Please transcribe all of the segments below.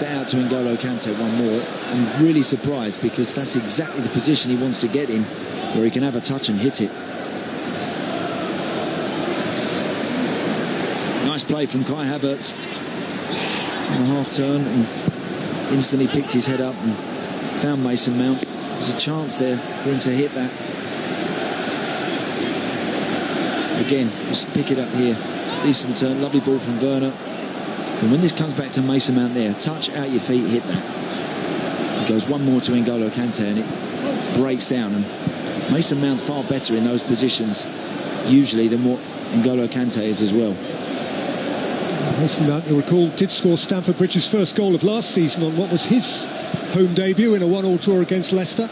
out to N'Golo Kante one more. I'm really surprised because that's exactly the position he wants to get in, where he can have a touch and hit it. Nice play from Kai Havertz on the half turn and instantly picked his head up and found Mason Mount. There's a chance there for him to hit that. Again, just pick it up here. Decent turn, lovely ball from Werner. And when this comes back to Mason Mount there, touch out your feet, hit that. It goes one more to N'Golo Kante and it breaks down. And Mason Mount's far better in those positions usually than what N'Golo Kante is as well. Mason Mount, you'll recall, did score Stamford Bridge's first goal of last season on what was his home debut in a 1-1 draw against Leicester.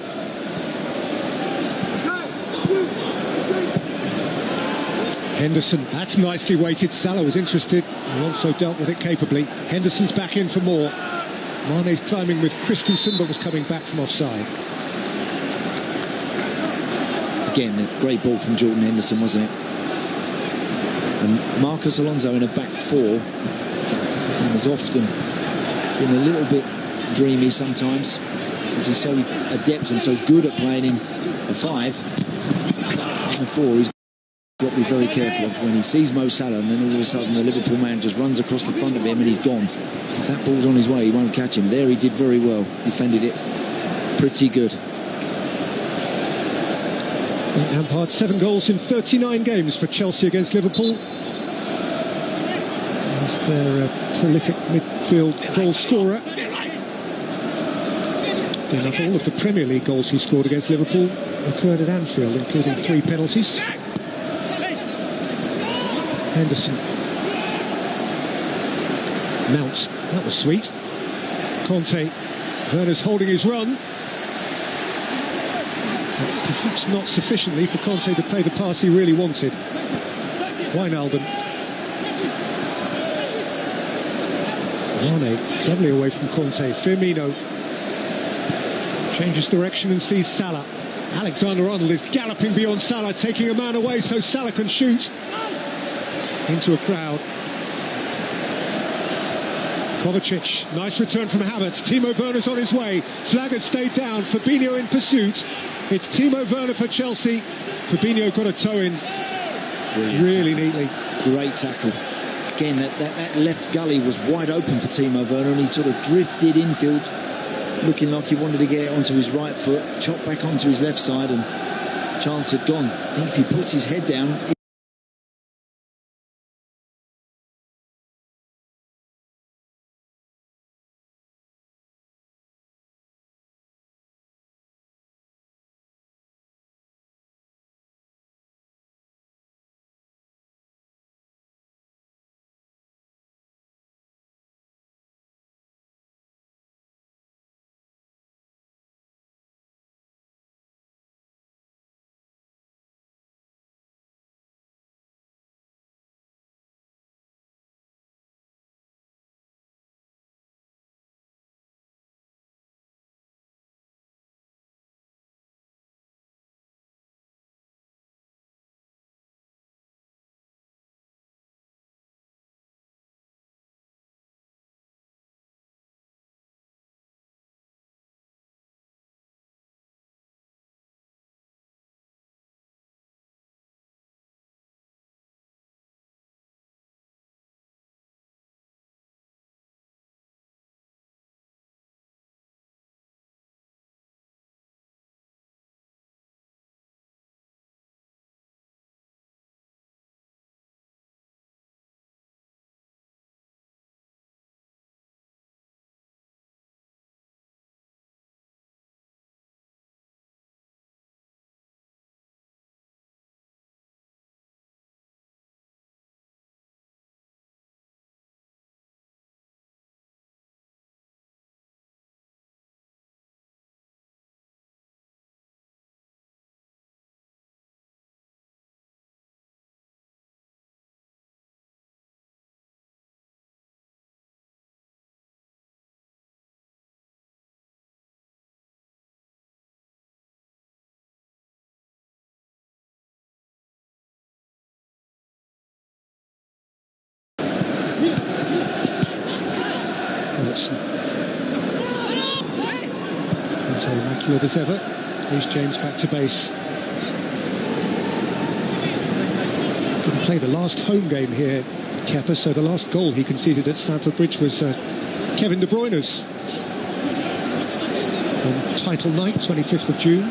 Henderson, that's nicely weighted. Salah was interested and also dealt with it capably. Henderson's back in for more. Mane's climbing with Christensen but was coming back from offside. Again, a great ball from Jordan Henderson, wasn't it? And Marcos Alonso in a back four has often been a little bit dreamy sometimes, because he's so adept and so good at playing in a five. In a four, he's got to be very careful of when he sees Mo Salah and then all of a sudden the Liverpool man just runs across the front of him and he's gone. If that ball's on his way, he won't catch him. There he did very well, defended it pretty good. Lampard, 7 goals in 39 games for Chelsea against Liverpool. He's their prolific midfield goal scorer. Enough, all of the Premier League goals he scored against Liverpool occurred at Anfield, including 3 penalties. Henderson. Mount, that was sweet. Conte, Werner's holding his run. Perhaps not sufficiently for Conte to play the pass he really wanted. Wijnaldum. Mane, cleverly away from Conte. Firmino changes direction and sees Salah. Alexander-Arnold is galloping beyond Salah, taking a man away so Salah can shoot into a crowd. Kovacic, nice return from Havertz. Timo Werner's on his way. Flag has stayed down. Fabinho in pursuit. It's Timo Werner for Chelsea. Fabinho got a toe in really neatly. Great tackle. Again, that left gully was wide open for Timo Werner and he sort of drifted infield, looking like he wanted to get it onto his right foot, chopped back onto his left side and chance had gone. I think if he puts his head down... As immaculate as ever. Here's James back to base. Didn't play the last home game here, Kepa, so the last goal he conceded at Stamford Bridge was Kevin De Bruyne's on title night, 25th of June.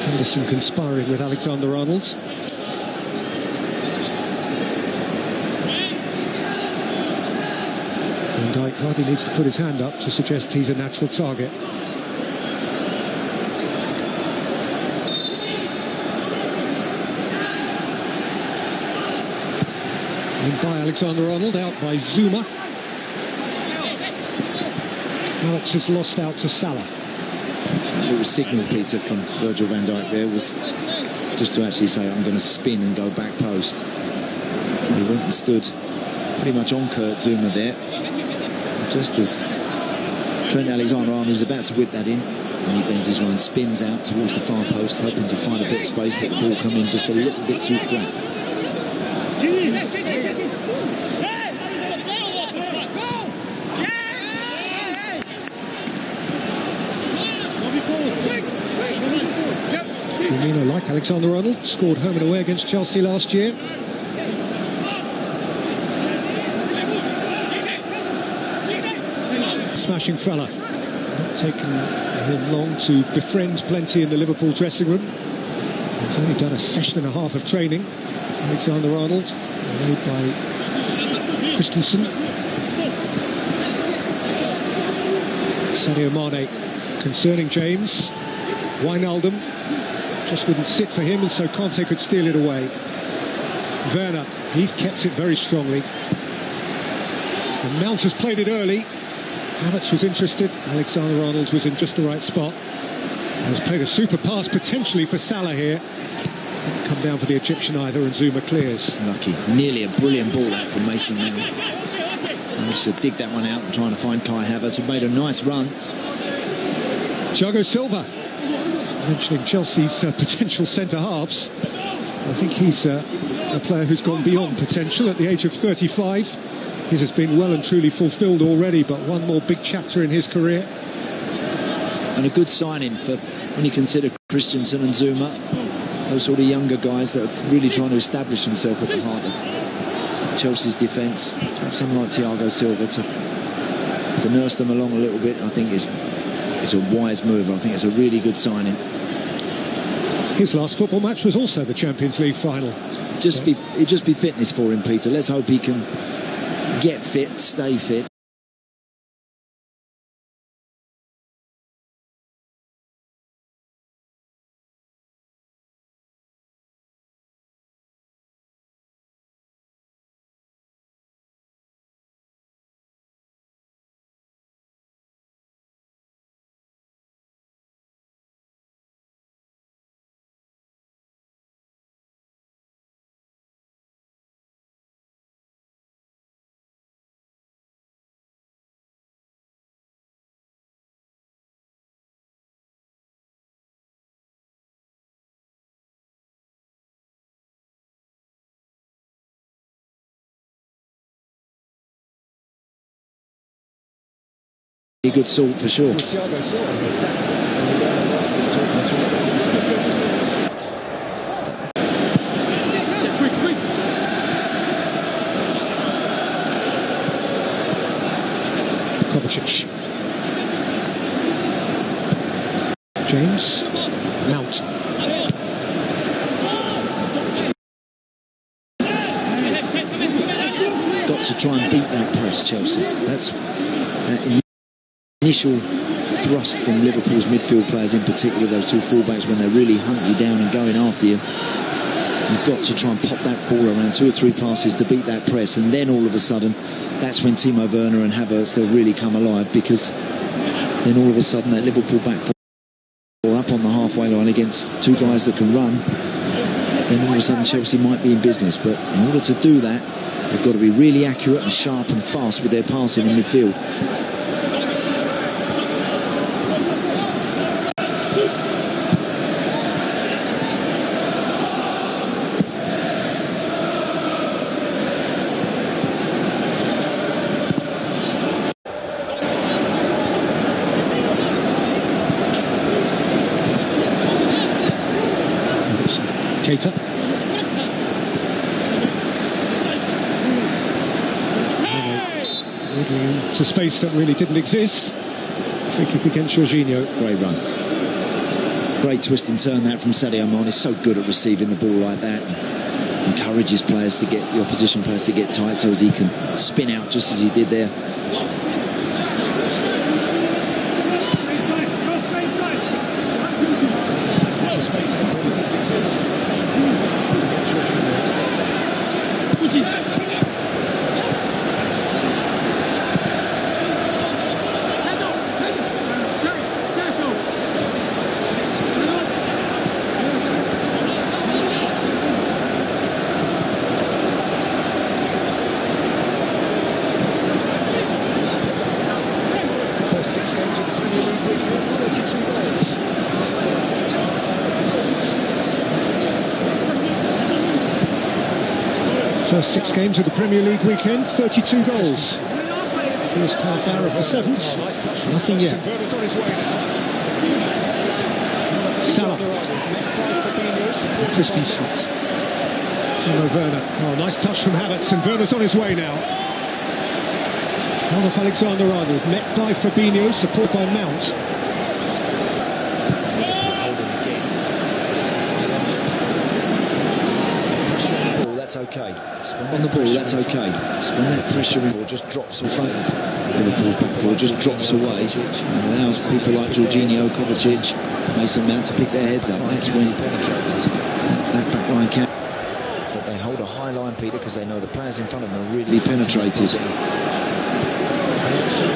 Henderson conspiring with Alexander-Arnold. Van Dijk hardly needs to put his hand up to suggest he's a natural target. In by Alexander-Arnold, out by Zuma. Alex is lost out to Salah. It was signal, Peter, from Virgil van Dijk there, was just to actually say, I'm going to spin and go back post. He went and stood pretty much on Kurt Zuma there, just as Trent Alexander-Arnold is about to whip that in, and he bends his run, spins out towards the far post, hoping to find a bit of space, but the ball come in just a little bit too flat. Firmino, like Alexander-Arnold, scored home and away against Chelsea last year. Smashing fella. Not taken him long to befriend plenty in the Liverpool dressing room. He's only done a session and a half of training. Alexander-Arnold, made by Christensen. Sadio Mane concerning James. Wijnaldum just wouldn't sit for him, and so Conte could steal it away. Werner, he's kept it very strongly. And Mount has played it early. Havertz was interested. Alexander-Arnold was in just the right spot. Has played a super pass potentially for Salah here. Didn't come down for the Egyptian either, and Zuma clears. Lucky. Nearly a brilliant ball out from Mason Mount. Managed to dig that one out and trying to find Kai Havertz, who made a nice run. Thiago Silva, mentioning Chelsea's potential centre-halves. I think he's a player who's gone beyond potential at the age of 35. His has been well and truly fulfilled already, but one more big chapter in his career. And a good signing for when you consider Christensen and Zuma, those sort of younger guys that are really trying to establish themselves at the heart of Chelsea's defence. To have someone like Thiago Silva to nurse them along a little bit, I think is a wise move. I think it's a really good signing. His last football match was also the Champions League final. It'd just be fitness for him, Peter. Let's hope he can get fit, stay fit. A good sort for sure. Kovacic. James. Mount. Got to try and beat that press, Chelsea. That's initial thrust from Liverpool's midfield players, in particular those two fullbacks, when they really hunt you down and going after you. You've got to try and pop that ball around 2 or 3 passes to beat that press, and then all of a sudden that's when Timo Werner and Havertz, they'll really come alive, because then all of a sudden that Liverpool back four up on the halfway line against 2 guys that can run, then all of a sudden Chelsea might be in business. But in order to do that, they've got to be really accurate and sharp and fast with their passing in midfield. Keita. To space that really didn't exist. Free kick against Jorginho. Great run. Great twist and turn that from Sadio Mane. He's so good at receiving the ball like that. Encourages players to get, the opposition players to get tight, so as he can spin out just as he did there. First 6 games of the Premier League weekend, 32 goals. First half hour of the 7th, nothing yet. Salah. Christensen. Timo Werner. Oh, nice touch from Havertz, and Werner's on his way now. Rudolph Alexander-Arnold, met by Fabinho, support by Mount. That's okay. On the ball, that's okay. When that pressure just drops in front of Liverpool's back four, just drops away, and allows people like Jorginho, Kovacic, Mason Mount to pick their heads up. That's when that back line can. But they hold a high line, Peter, because they know the players in front of them are really penetrated.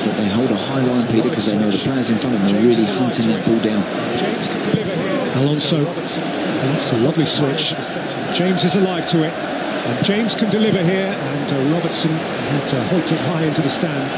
But they hold a high line, Peter, because they know the players in front of them are really hunting that ball down. Alonso. That's a lovely switch. James is alive to it. And James can deliver here, and Robertson had to hoik it high into the stand.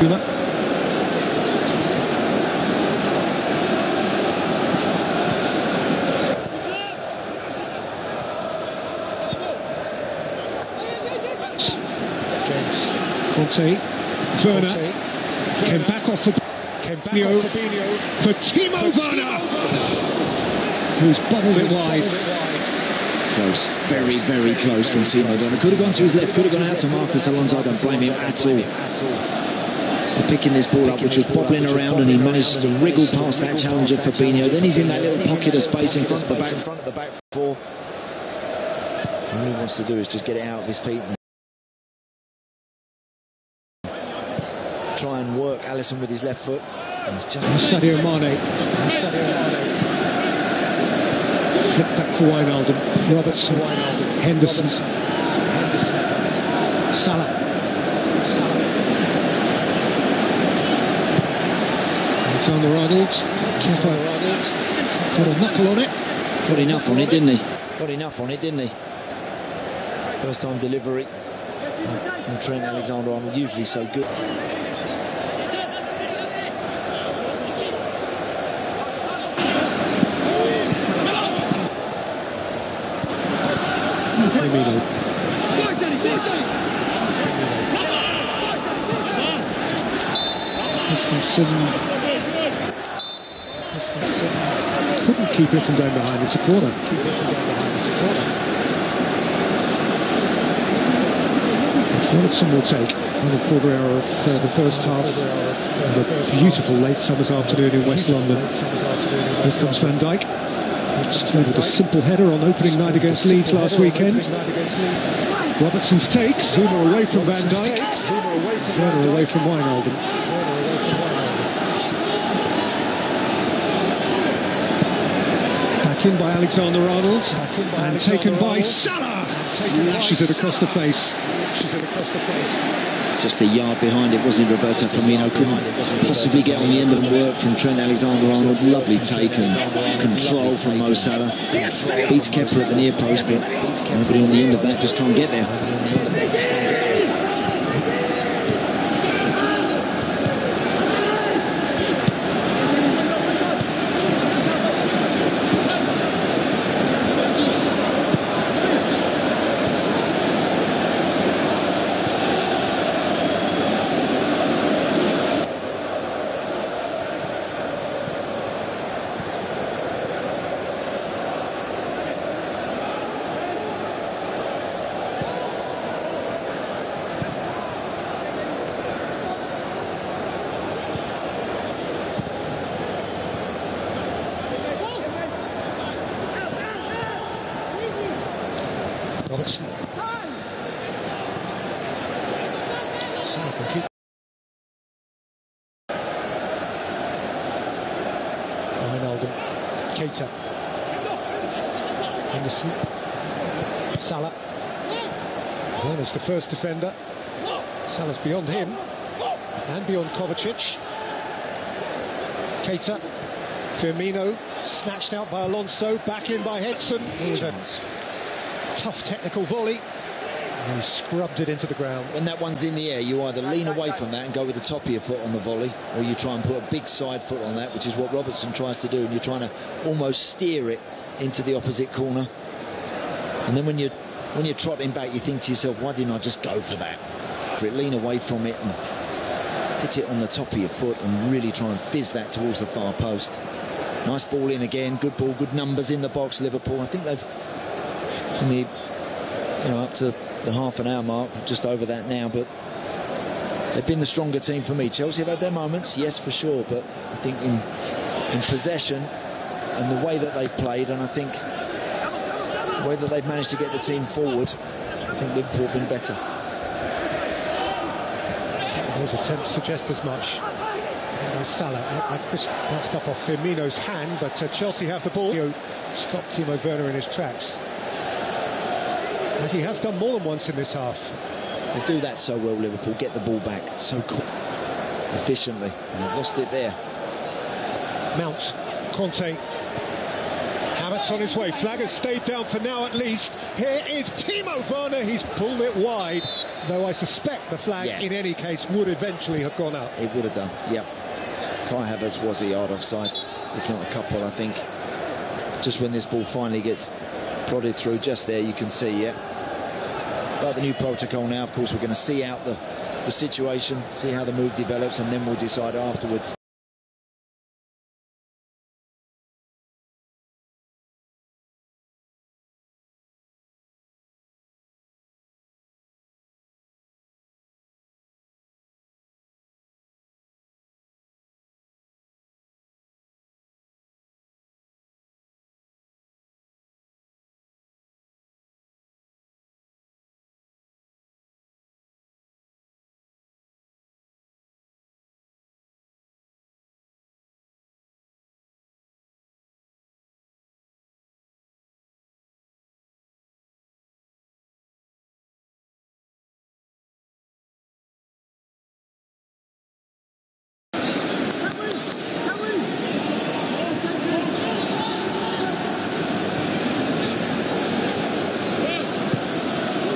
Conte, Werner, came back off for Fabinho, for Timo Werner, who's bubbled it wide. Close, very, very close from Timo Werner. Could have gone to his left, could have gone out to Marcus Alonso. I don't blame him at all. For picking this ball up, which was bobbling around, and he managed to wriggle past that challenger Fabinho. Then he's in that little pocket of space in front of the back four. All he wants to do is just get it out of his feet and try and work Alisson with his left foot. And it's just Sadio Mane. Flip back for Wijnaldum. Robertson. Henderson. Salah. Alexander-Arnold. Got a knuckle on it. Got enough on it, didn't he? First time delivery from Trent Alexander-Arnold, usually so good. Christensen couldn't keep it from going behind. It's a corner. Robertson will take another quarter hour of the first half of a beautiful late summer's afternoon in West London. Here comes Van Dijk. Scored with a simple header on opening night against Leeds last weekend. Robertson's take. Zuma away from Van Dijk. Werner away from Wijnaldum. Back in by Alexander-Arnold. And taken by Salah. Lashes it across the face. Just a yard behind it, wasn't it? Roberto Firmino couldn't possibly get on the end of the work from Trent Alexander-Arnold. Lovely take and control from Mo Salah. Beats Kepa at the near post, but nobody on the end of that just can't get there. Robertson. Wijnaldum. Keita. Henderson. Salah. Werner's the first defender. Salah's beyond him. And beyond Kovacic. Keita. Firmino. Snatched out by Alonso. Back in by Hedson. Tough technical volley, and he scrubbed it into the ground. When that one's in the air, you either lean away from that and go with the top of your foot on the volley, or you try and put a big side foot on that, which is what Robertson tries to do, and you're trying to almost steer it into the opposite corner. And then when you're trotting back, you think to yourself, why didn't I just go for that? Lean away from it and hit it on the top of your foot and really try and fizz that towards the far post. Nice ball in again, good ball, good numbers in the box, Liverpool. I think they've up to the half an hour mark, just over that now, but they've been the stronger team for me. Chelsea have had their moments, yes, for sure, but I think in possession and the way that they've played, and I think the way that they've managed to get the team forward, I think Liverpool have been better. Those attempts suggest as much. Salah bounced up off Firmino's hand, but Chelsea have the ball. Stopped Timo Werner in his tracks, as he has done more than once in this half. They do that so well, Liverpool, get the ball back so quick, efficiently, and they've lost it there. Mount, Conte, Havertz. Havertz on his way. Flag has stayed down for now at least. Here is Timo Werner. He's pulled it wide, though I suspect the flag in any case would eventually have gone up. It would have done, yep. Kai Havertz was a yard offside, if not a couple, I think. Just when this ball finally gets prodded through, just there you can see, But the new protocol now, of course, we're going to see out the situation, see how the move develops, and then we'll decide afterwards.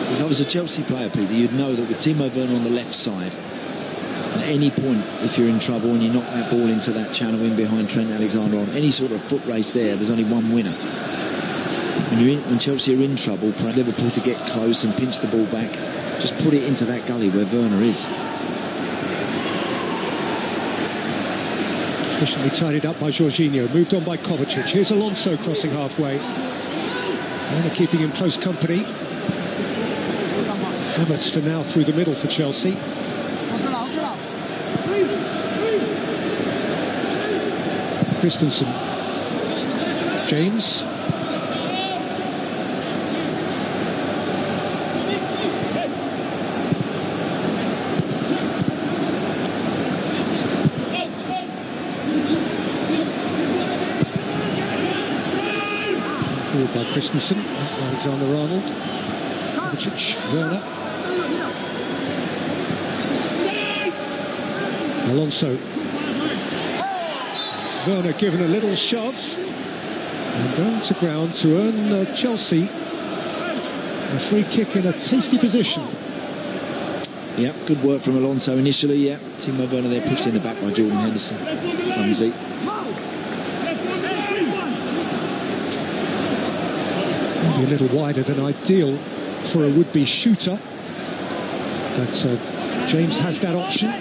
If I was a Chelsea player, Peter, you'd know that with Timo Werner on the left side, at any point, if you're in trouble and you knock that ball into that channel in behind Trent Alexander-Arnold, any sort of foot race there's only one winner. When Chelsea are in trouble, for Liverpool to get close and pinch the ball back, just put it into that gully where Werner is. Efficiently tidied up by Jorginho, moved on by Kovacic. Here's Alonso crossing halfway. Werner keeping him close company. Havertz to now through the middle for Chelsea. Christensen. James. Forward by Christensen. Alexander-Arnold. Kovacic. Werner. Alonso. Werner given a little shove and going to ground to earn Chelsea a free kick in a tasty position. Yeah, good work from Alonso initially, Timo Werner there pushed in the back by Jordan Henderson. Clumsy. Maybe a little wider than ideal for a would-be shooter, but James has that option.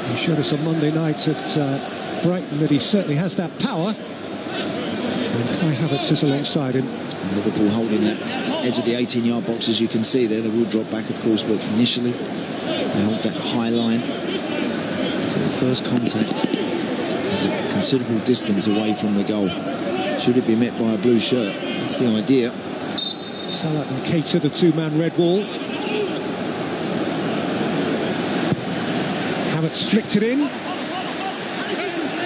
He showed us on Monday night at Brighton that he certainly has that power. And Kai Havertz is alongside him. And Liverpool holding that edge of the 18-yard box, as you can see there. They will drop back, of course, but initially they hold that high line. So the first contact is a considerable distance away from the goal. Should it be met by a blue shirt? That's the idea. Salah and Keita, the two-man red wall. Havertz flicked it in.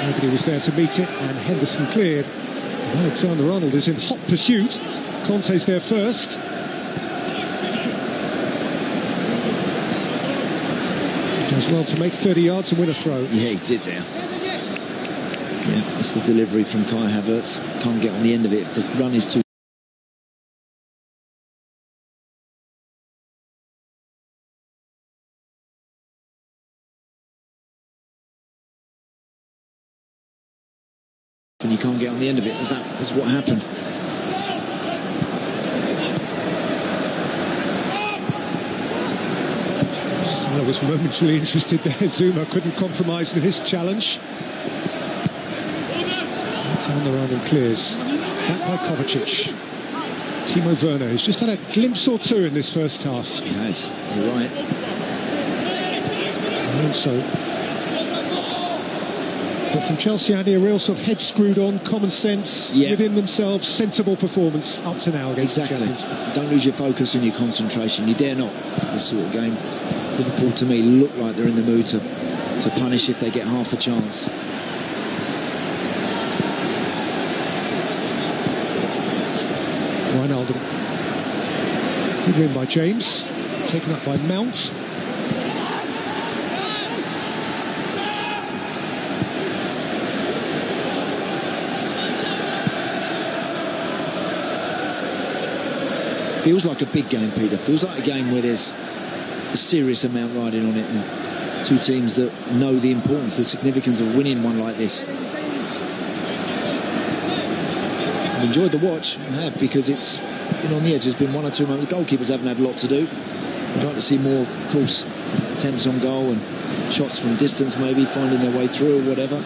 Nobody was there to meet it, and Henderson cleared. Alexander-Arnold is in hot pursuit. Conte's there first. Does well to make 30 yards and win a throw. Yeah, he did there. Yeah, it's the delivery from Kai Havertz. Can't get on the end of it if the run is too. And you can't get on the end of it. That's what happened. I was momentarily interested there. Zuma couldn't compromise with his challenge. Alexander-Arnold clears. Back by Kovacic. Timo Werner has just had a glimpse or two in this first half. He has. You're right. Alonso. But from Chelsea, Andy, a real sort of head screwed on, common sense within themselves, sensible performance up to now against the champions. Don't lose your focus and your concentration. You dare not. This sort of game. Liverpool, to me, look like they're in the mood to punish if they get half a chance. Wijnaldum. Good win by James. Taken up by Mount. Feels like a big game, Peter. Feels like a game where there's a serious amount riding on it, and two teams that know the importance, the significance of winning one like this. I've enjoyed the watch, I have, because it's been on the edge. There's been one or two moments. The goalkeepers haven't had a lot to do. I'd like to see more, of course, attempts on goal and shots from distance, maybe finding their way through or whatever.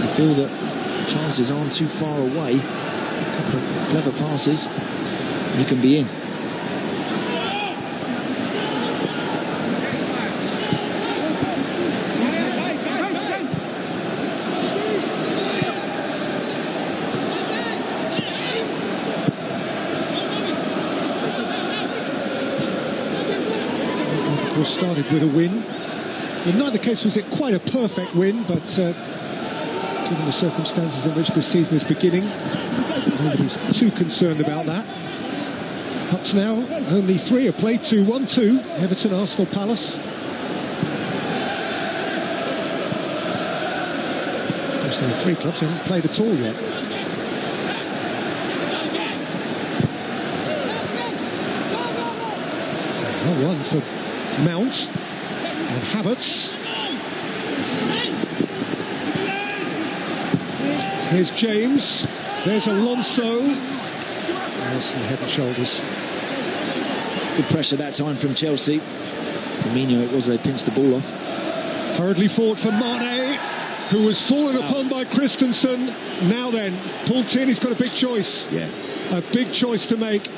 I feel that chances aren't too far away. A couple of clever passes, you can be in. Started with a win. In neither case was it quite a perfect win, but given the circumstances in which this season is beginning, nobody's too concerned about that. Up to now, only 3 are played. 2-1-2, Everton, Arsenal, Palace. Most of the 3 clubs haven't played at all yet. Well, one for Mount and Havertz. Here's James. There's Alonso. Nice and head and shoulders. Good pressure that time from Chelsea. Firmino it was, they pinched the ball off. Hurriedly forward for Mane, who was fallen upon by Christensen. Now then, Paul Tierney's got a big choice. Yeah. A big choice to make.